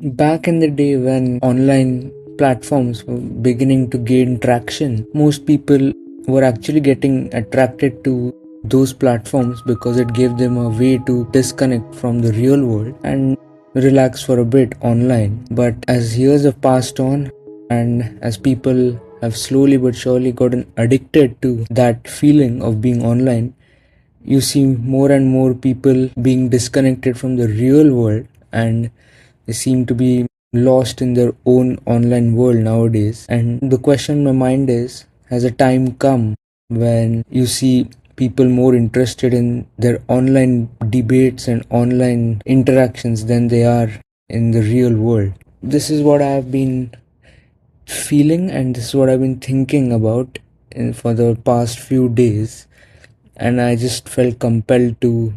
Back in the day when online platforms were beginning to gain traction, most people were actually getting attracted to those platforms because it gave them a way to disconnect from the real world and relax for a bit online. But as years have passed on and as people have slowly but surely gotten addicted to that feeling of being online, you see more and more people being disconnected from the real world, and they seem to be lost in their own online world nowadays. And the question in my mind is, has a time come when you see people more interested in their online debates and online interactions than they are in the real world? This is what I have been feeling, and this is what I've been thinking about for the past few days, and I just felt compelled to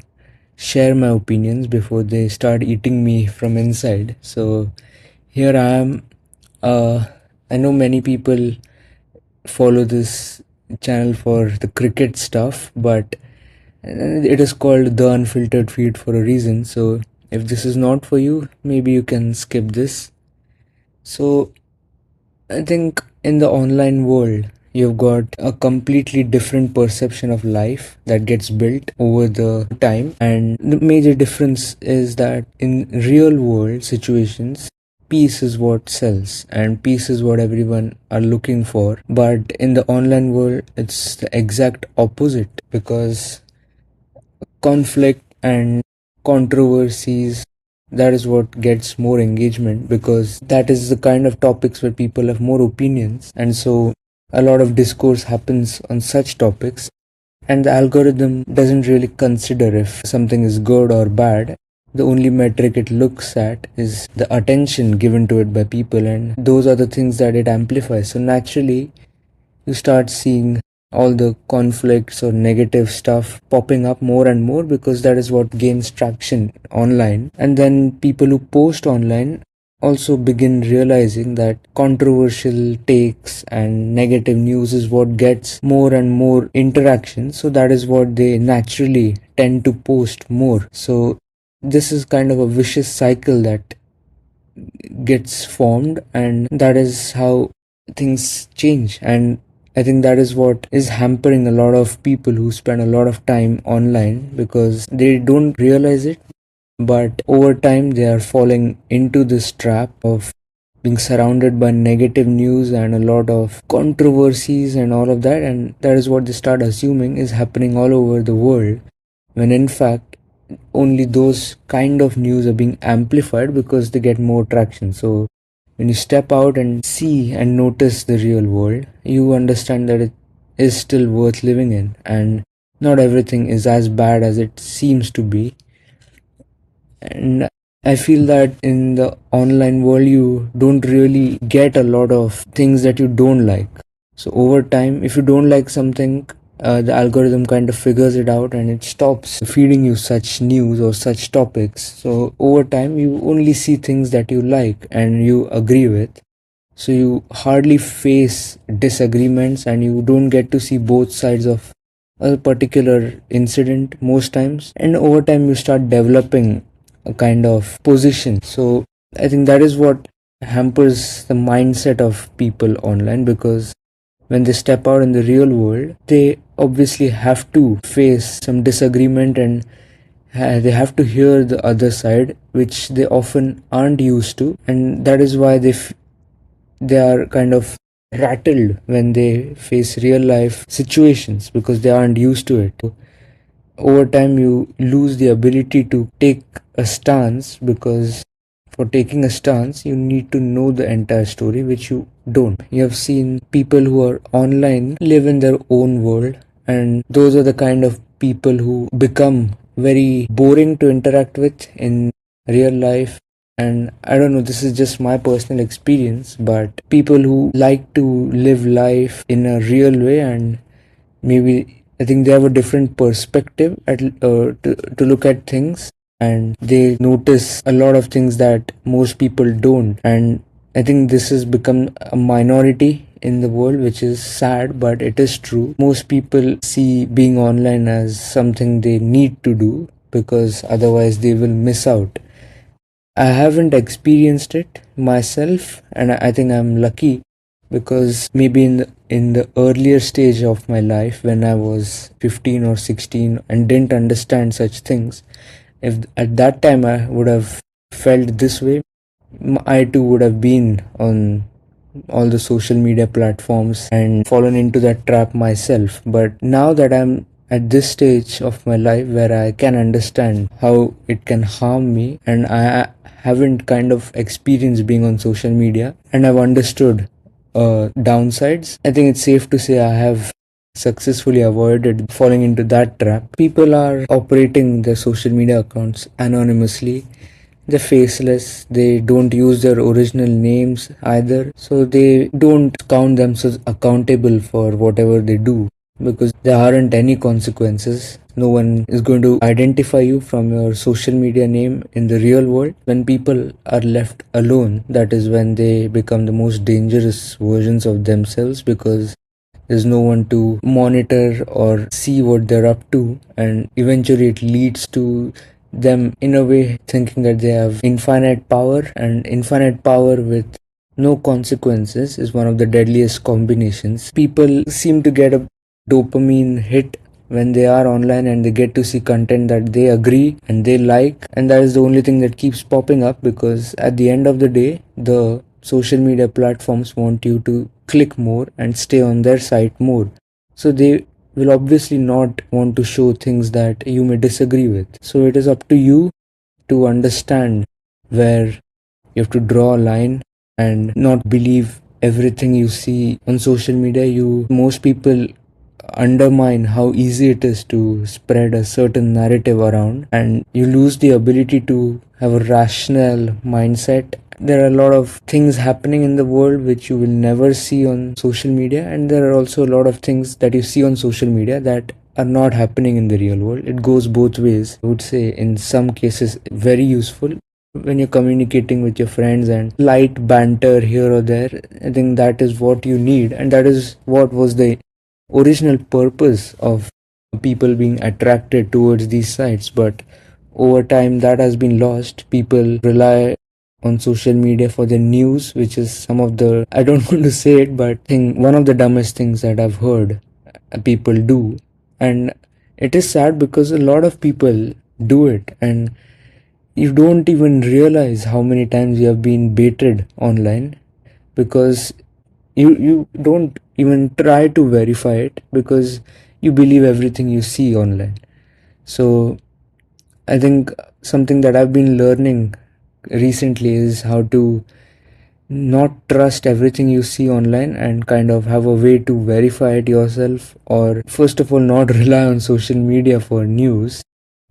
share my opinions before they start eating me from inside. So here I am. I know many people follow this channel for the cricket stuff, but it is called the unfiltered feed for a reason. So if this is not for you, maybe you can skip this. So I think in the online world, you've got a completely different perception of life that gets built over the time. And the major difference is that in real world situations, peace is what sells and peace is what everyone are looking for. But in the online world, it's the exact opposite, because conflict and controversies, that is what gets more engagement, because that is the kind of topics where people have more opinions, and so a lot of discourse happens on such topics, and the algorithm doesn't really consider if something is good or bad. The only metric it looks at is the attention given to it by people, and those are the things that it amplifies. So naturally you start seeing all the conflicts or negative stuff popping up more and more, because that is what gains traction online. And then people who post online also begin realizing that controversial takes and negative news is what gets more and more interaction, so that is what they naturally tend to post more. So this is kind of a vicious cycle that gets formed, and that is how things change. And I think that is what is hampering a lot of people who spend a lot of time online, because they don't realize it, but over time they are falling into this trap of being surrounded by negative news and a lot of controversies and all of that, and that is what they start assuming is happening all over the world, when in fact only those kind of news are being amplified because they get more traction. So when you step out and see and notice the real world, you understand that it is still worth living in, and not everything is as bad as it seems to be. And I feel that in the online world, you don't really get a lot of things that you don't like. So over time, if you don't like something, the algorithm kind of figures it out and it stops feeding you such news or such topics. So over time, you only see things that you like and you agree with. So you hardly face disagreements, and you don't get to see both sides of a particular incident most times. And over time, you start developing a kind of position. So I think that is what hampers the mindset of people online, because when they step out in the real world, they obviously have to face some disagreement, and they have to hear the other side, which they often aren't used to, and that is why they are kind of rattled when they face real life situations, because they aren't used to it. Over time you lose the ability to take a stance, because for taking a stance you need to know the entire story, which you don't. You have seen people who are online live in their own world, and those are the kind of people who become very boring to interact with in real life. And I don't know, this is just my personal experience, but people who like to live life in a real way, and maybe I think they have a different perspective to look at things, and they notice a lot of things that most people don't. And I think this has become a minority in the world, which is sad, but it is true. Most people see being online as something they need to do, because otherwise they will miss out. I haven't experienced it myself, and I think I'm lucky because maybe in the earlier stage of my life when I was 15 or 16 and didn't understand such things, if at that time I would have felt this way, I too would have been on all the social media platforms and fallen into that trap myself. But now that I'm at this stage of my life where I can understand how it can harm me, and I haven't kind of experienced being on social media, and I've understood downsides, I think it's safe to say I have successfully avoided falling into that trap. People are operating their social media accounts anonymously. They're faceless, they don't use their original names either, so they don't count themselves accountable for whatever they do because there aren't any consequences. No one is going to identify you from your social media name in the real world. When people are left alone, that is when they become the most dangerous versions of themselves because there's no one to monitor or see what they're up to, and eventually it leads to them in a way thinking that they have infinite power, and infinite power with no consequences is one of the deadliest combinations. People seem to get a dopamine hit when they are online and they get to see content that they agree and they like, and that is the only thing that keeps popping up because at the end of the day the social media platforms want you to click more and stay on their site more, so they will obviously not want to show things that you may disagree with. So it is up to you to understand where you have to draw a line and not believe everything you see on social media. Most people undermine how easy it is to spread a certain narrative around, and you lose the ability to have a rational mindset. There are a lot of things happening in the world which you will never see on social media, and there are also a lot of things that you see on social media that are not happening in the real world. It goes both ways. I would say in some cases very useful when you're communicating with your friends and light banter here or there. I think that is what you need, and that is what was the original purpose of people being attracted towards these sites. But over time that has been lost. People rely on social media for the news, which is some of the, I don't want to say it, but one of the dumbest things that I've heard people do. And it is sad because a lot of people do it, and you don't even realize how many times you have been baited online because you don't even try to verify it because you believe everything you see online. So I think something that I've been learning recently is how to not trust everything you see online and kind of have a way to verify it yourself, or first of all not rely on social media for news.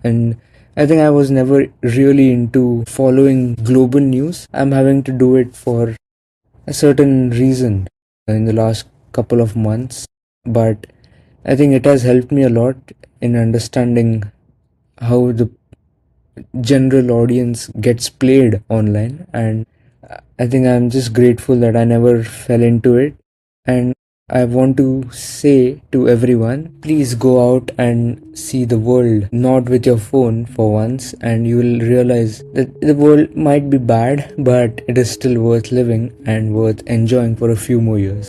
And I think I was never really into following global news. I'm having to do it for a certain reason in the last couple of months, but I think it has helped me a lot in understanding how the general audience gets played online. And I think I'm just grateful that I never fell into it. And I want to say to everyone, please go out and see the world, not with your phone for once, and you will realize that the world might be bad, but it is still worth living and worth enjoying for a few more years.